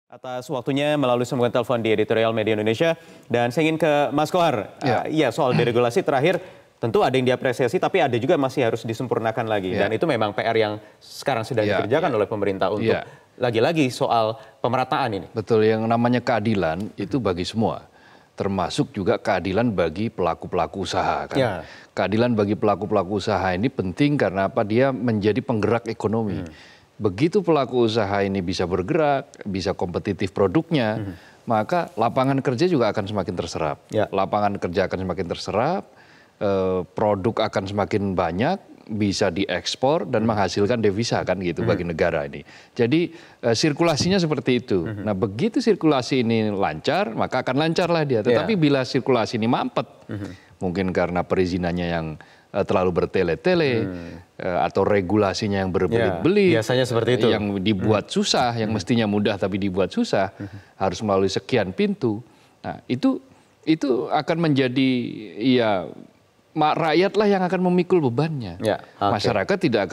Atas waktunya melalui sambungan telepon di Editorial Media Indonesia. Dan saya ingin ke Mas Kohar. Iya, soal deregulasi terakhir tentu ada yang diapresiasi, tapi ada juga masih harus disempurnakan lagi. Dan itu memang PR yang sekarang sedang dikerjakan oleh pemerintah untuk lagi-lagi soal pemerataan ini. Betul, yang namanya keadilan itu bagi semua. Termasuk juga keadilan bagi pelaku-pelaku usaha. Kan? Keadilan bagi pelaku-pelaku usaha ini penting karena apa? Dia menjadi penggerak ekonomi. Begitu pelaku usaha ini bisa bergerak, bisa kompetitif produknya, maka lapangan kerja juga akan semakin terserap. Lapangan kerja akan semakin terserap, produk akan semakin banyak, bisa diekspor dan menghasilkan devisa kan gitu bagi negara ini. Jadi sirkulasinya seperti itu. Nah begitu sirkulasi ini lancar, maka akan lancarlah dia. Tetapi bila sirkulasi ini mampet, mungkin karena perizinannya yang terlalu bertele-tele atau regulasinya yang berbelit-belit, biasanya seperti itu, yang dibuat susah, yang mestinya mudah tapi dibuat susah, harus melalui sekian pintu. Nah itu akan menjadi rakyatlah yang akan memikul bebannya. Masyarakat tidak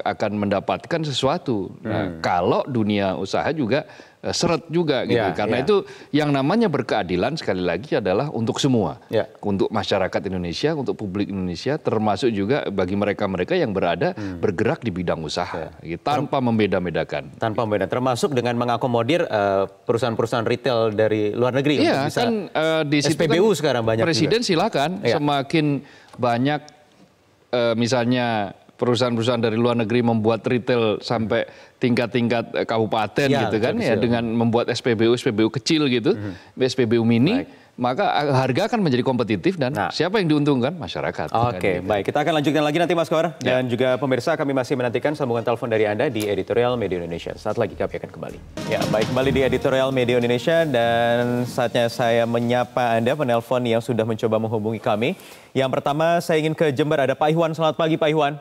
akan mendapatkan sesuatu. Nah, kalau dunia usaha juga seret juga gitu. Karena itu yang namanya berkeadilan sekali lagi adalah untuk semua. Untuk masyarakat Indonesia, untuk publik Indonesia, termasuk juga bagi mereka-mereka yang bergerak di bidang usaha. Tanpa membeda-bedakan. Tanpa membeda, termasuk dengan mengakomodir perusahaan-perusahaan retail dari luar negeri. Iya, bisa kan di situ SPBU kan sekarang banyak Presiden juga. Silakan semakin banyak misalnya perusahaan-perusahaan dari luar negeri membuat retail sampai tingkat-tingkat kabupaten gitu kan ya, dengan membuat SPBU kecil gitu, SPBU mini, maka harga akan menjadi kompetitif dan siapa yang diuntungkan? Masyarakat. Oke, baik. Kita akan lanjutkan lagi nanti Mas Kohar. Dan juga pemirsa, kami masih menantikan sambungan telepon dari Anda di Editorial Media Indonesia. Saat lagi kami akan kembali. Ya, baik, kembali di Editorial Media Indonesia dan saatnya saya menyapa Anda penelpon yang sudah mencoba menghubungi kami. Yang pertama saya ingin ke Jember, ada Pak Iwan. Selamat pagi Pak Iwan.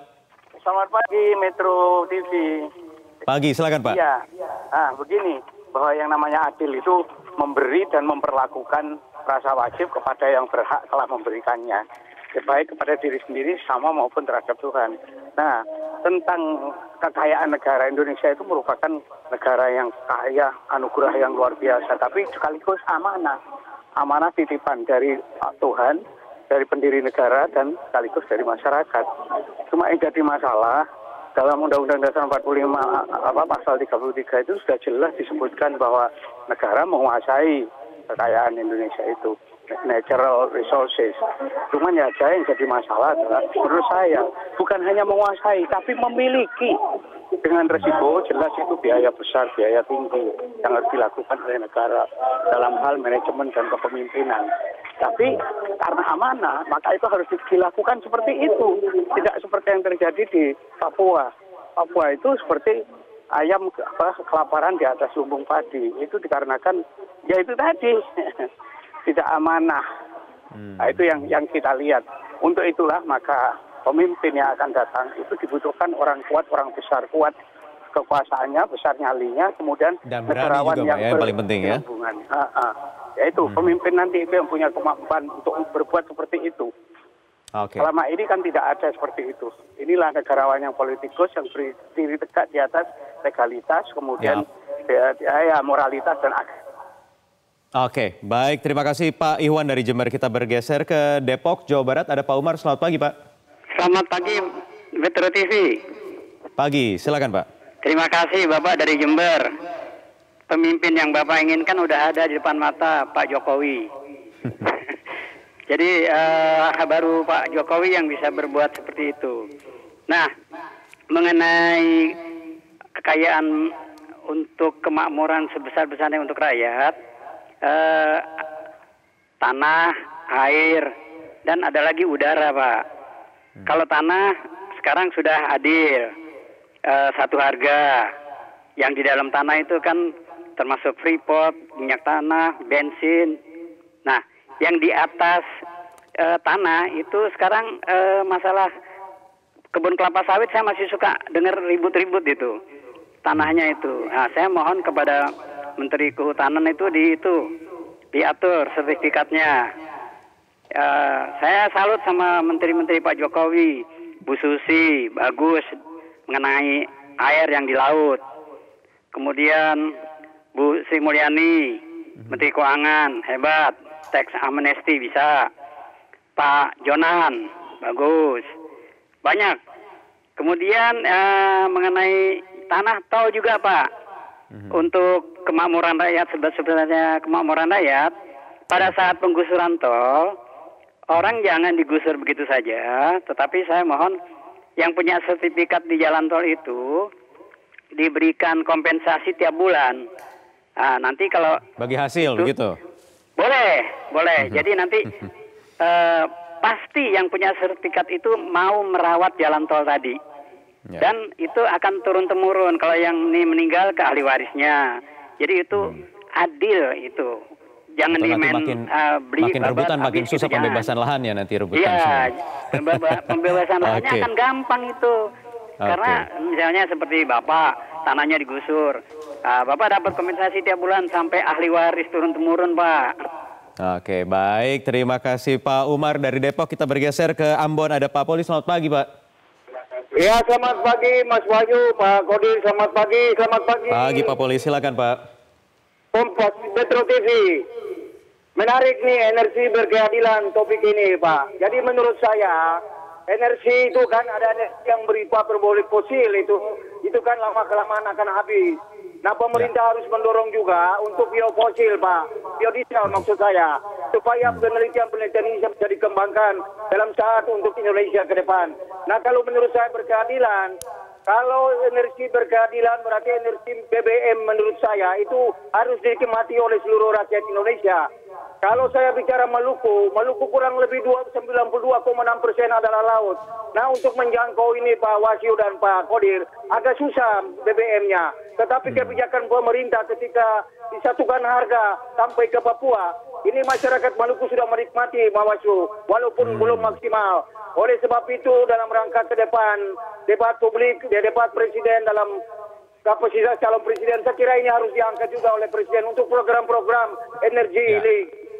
Selamat pagi Metro TV. Pagi, silakan Pak. Iya, begini, bahwa yang namanya adil itu memberi dan memperlakukan rasa wajib kepada yang berhak telah memberikannya. Baik kepada diri sendiri sama maupun terhadap Tuhan. Nah, tentang kekayaan negara Indonesia itu merupakan negara yang kaya, anugerah yang luar biasa. Tapi sekaligus amanah. Amanah titipan dari Tuhan, dari pendiri negara dan sekaligus dari masyarakat. Cuma yang jadi masalah dalam Undang-Undang Dasar 45 pasal 33 itu sudah jelas disebutkan bahwa negara menguasai kekayaan Indonesia itu, natural resources. Cuman ya yang jadi masalah adalah menurut saya bukan hanya menguasai tapi memiliki dengan resiko jelas itu biaya besar, biaya tinggi yang harus dilakukan oleh negara dalam hal manajemen dan kepemimpinan. Tapi karena amanah, maka itu harus dilakukan seperti itu. Tidak seperti yang terjadi di Papua. Papua itu seperti ayam kelaparan di atas lumbung padi. Itu dikarenakan, ya itu tadi, tidak amanah. Nah, itu yang kita lihat. Untuk itulah maka pemimpin yang akan datang itu dibutuhkan orang kuat, orang besar, kuat kekuasaannya, besar nyalinya, kemudian negarawan juga, yang paling penting ya. Yaitu pemimpin nanti itu yang punya kemampuan untuk berbuat seperti itu. Selama ini kan tidak ada seperti itu. Inilah negarawan yang politikus yang berdiri tegak di atas legalitas, kemudian moralitas dan agama. Oke, baik. Terima kasih Pak Iwan dari Jember. Kita bergeser ke Depok, Jawa Barat. Ada Pak Umar. Selamat pagi Pak. Selamat pagi Metro TV. Pagi, silakan Pak. Terima kasih Bapak dari Jember. Pemimpin yang Bapak inginkan udah ada di depan mata, Pak Jokowi. Jadi baru Pak Jokowi yang bisa berbuat seperti itu. Nah, mengenai kekayaan untuk kemakmuran sebesar-besarnya untuk rakyat, tanah, air, dan ada lagi udara Pak. Kalau tanah sekarang sudah adil, satu harga. Yang di dalam tanah itu kan termasuk freeport, minyak tanah, bensin. Nah, yang di atas tanah itu sekarang masalah kebun kelapa sawit saya masih suka dengar ribut-ribut itu. Tanahnya itu. Nah, saya mohon kepada Menteri Kehutanan itu diatur sertifikatnya. Saya salut sama menteri-menteri Pak Jokowi, Bu Susi, bagus mengenai air yang di laut. Kemudian Bu Sri Mulyani, Menteri Keuangan, hebat. Tax amnesty bisa. Pak Jonan, bagus. Banyak. Kemudian mengenai tanah tol juga Pak. Untuk kemakmuran rakyat, sebenarnya kemakmuran rakyat, pada saat penggusuran tol, orang jangan digusur begitu saja, tetapi saya mohon yang punya sertifikat di jalan tol itu diberikan kompensasi tiap bulan. Nah, nanti kalau bagi hasil begitu. Boleh. Jadi nanti pasti yang punya sertifikat itu mau merawat jalan tol tadi. Ya. Dan itu akan turun-temurun. Kalau yang ini meninggal ke ahli warisnya. Jadi itu adil itu. Jangan beli makin rebutan, makin susah pembebasan lahan ya nanti rebutan. Iya, pembebasan lahannya akan gampang itu. Karena misalnya seperti Bapak, tanahnya digusur. Bapak dapat kompensasi tiap bulan sampai ahli waris turun-temurun, Pak. Oke, baik. Terima kasih Pak Umar dari Depok. Kita bergeser ke Ambon. Ada Pak Poli. Selamat pagi, Pak. Ya, selamat pagi Mas Wahyu, Pak Kodir, selamat pagi. Pagi Pak Poli, silakan Pak. Kompas Metro TV. Menarik nih energi berkeadilan topik ini Pak. Jadi menurut saya, energi itu kan ada energi yang berupa berbolik fosil itu kan lama-kelamaan akan habis. Nah pemerintah harus mendorong juga untuk biofosil Pak, biodiesel maksud saya, supaya penelitian-penelitian ini bisa dikembangkan dalam saat untuk Indonesia ke depan. Nah kalau menurut saya berkeadilan, kalau energi berkeadilan berarti energi BBM menurut saya itu harus dinikmati oleh seluruh rakyat Indonesia. Kalau saya bicara Maluku kurang lebih 92,6% adalah laut. Nah untuk menjangkau ini Pak Wahyu dan Pak Kodir agak susah BBM-nya. Tetapi kebijakan pemerintah ketika disatukan harga sampai ke Papua, ini masyarakat Maluku sudah menikmati Pak Wahyu, walaupun belum maksimal. Oleh sebab itu dalam rangka ke depan debat publik, debat presiden dalam kapasitas calon presiden, saya kira ini harus diangkat juga oleh presiden untuk program-program energi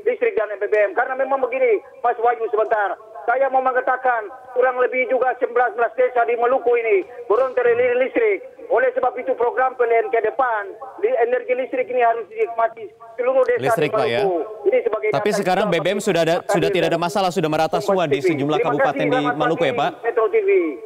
listrik dan BBM. Karena memang begini, Mas Wahyu sebentar, saya mau mengatakan kurang lebih juga 19 desa di Maluku ini belum terlilit listrik. Oleh sebab itu program PLN ke depan, energi listrik ini harus dinikmati seluruh desa listrik, di Maluku. Pak, ya? Ini sebagai tapi sekarang BBM sudah tidak ada masalah, sudah merata semua di sejumlah kabupaten di Maluku ya Pak? Metro TV.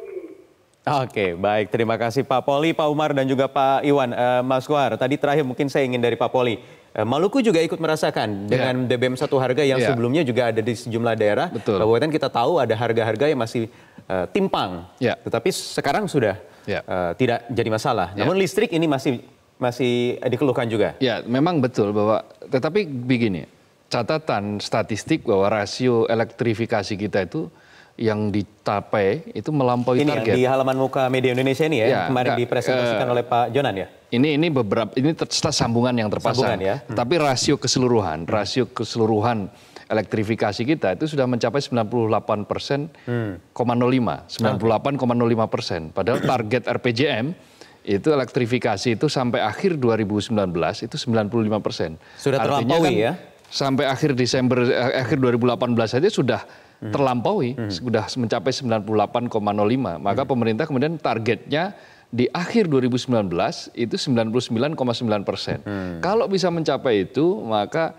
Oke, baik. Terima kasih Pak Poli, Pak Umar, dan juga Pak Iwan. Mas Kuar, tadi terakhir mungkin saya ingin dari Pak Poli. Maluku juga ikut merasakan dengan BBM satu harga yang sebelumnya juga ada di sejumlah daerah. Betul. Kabupaten kita tahu ada harga-harga yang masih timpang. Tetapi sekarang sudah tidak jadi masalah. Namun listrik ini masih dikeluhkan juga. Ya, memang betul bahwa, tetapi begini, catatan statistik bahwa rasio elektrifikasi kita itu yang dicapai itu melampaui target. Ini di halaman muka Media Indonesia ini ya, kemarin dipresentasikan oleh Pak Jonan ya? Ini sambungan yang terpasang. Tapi rasio keseluruhan elektrifikasi kita itu sudah mencapai 98,05%. Padahal target RPJM itu elektrifikasi itu sampai akhir 2019 itu 95%. Sudah terlampaui ya? Sampai akhir 2018 saja sudah terlampaui, sudah mencapai 98,05. Maka pemerintah kemudian targetnya di akhir 2019 itu 99,9%. Kalau bisa mencapai itu, maka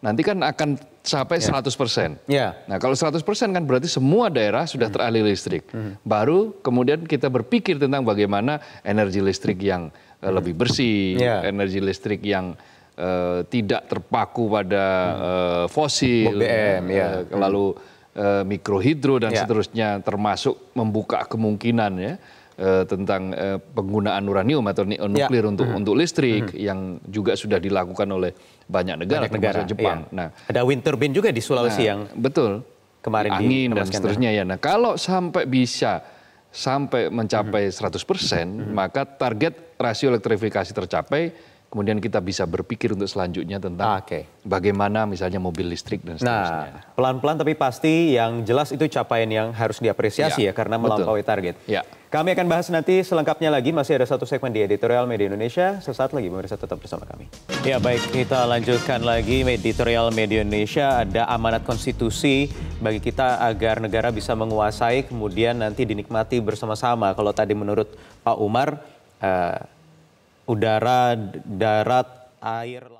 nanti kan akan sampai 100%. Nah kalau 100% kan berarti semua daerah sudah teralih listrik. Baru kemudian kita berpikir tentang bagaimana energi listrik yang lebih bersih, energi listrik yang tidak terpaku pada fosil, BBM, lalu mikrohidro dan seterusnya, termasuk membuka kemungkinan ya tentang penggunaan uranium atau nuklir untuk listrik yang juga sudah dilakukan oleh banyak negara termasuk Jepang. Nah, ada wind turbine juga di Sulawesi yang betul kemarin angin dan seterusnya ya. Nah, kalau sampai mencapai 100%, maka target rasio elektrifikasi tercapai. Kemudian kita bisa berpikir untuk selanjutnya tentang bagaimana misalnya mobil listrik dan seterusnya. Nah, pelan-pelan tapi pasti yang jelas itu capaian yang harus diapresiasi ya karena melampaui target. Kami akan bahas nanti selengkapnya lagi, masih ada satu segmen di Editorial Media Indonesia. Sesaat lagi pemirsa tetap bersama kami. Ya baik, kita lanjutkan lagi Editorial Media Indonesia. Ada amanat konstitusi bagi kita agar negara bisa menguasai kemudian nanti dinikmati bersama-sama. Kalau tadi menurut Pak Umar, udara, darat, air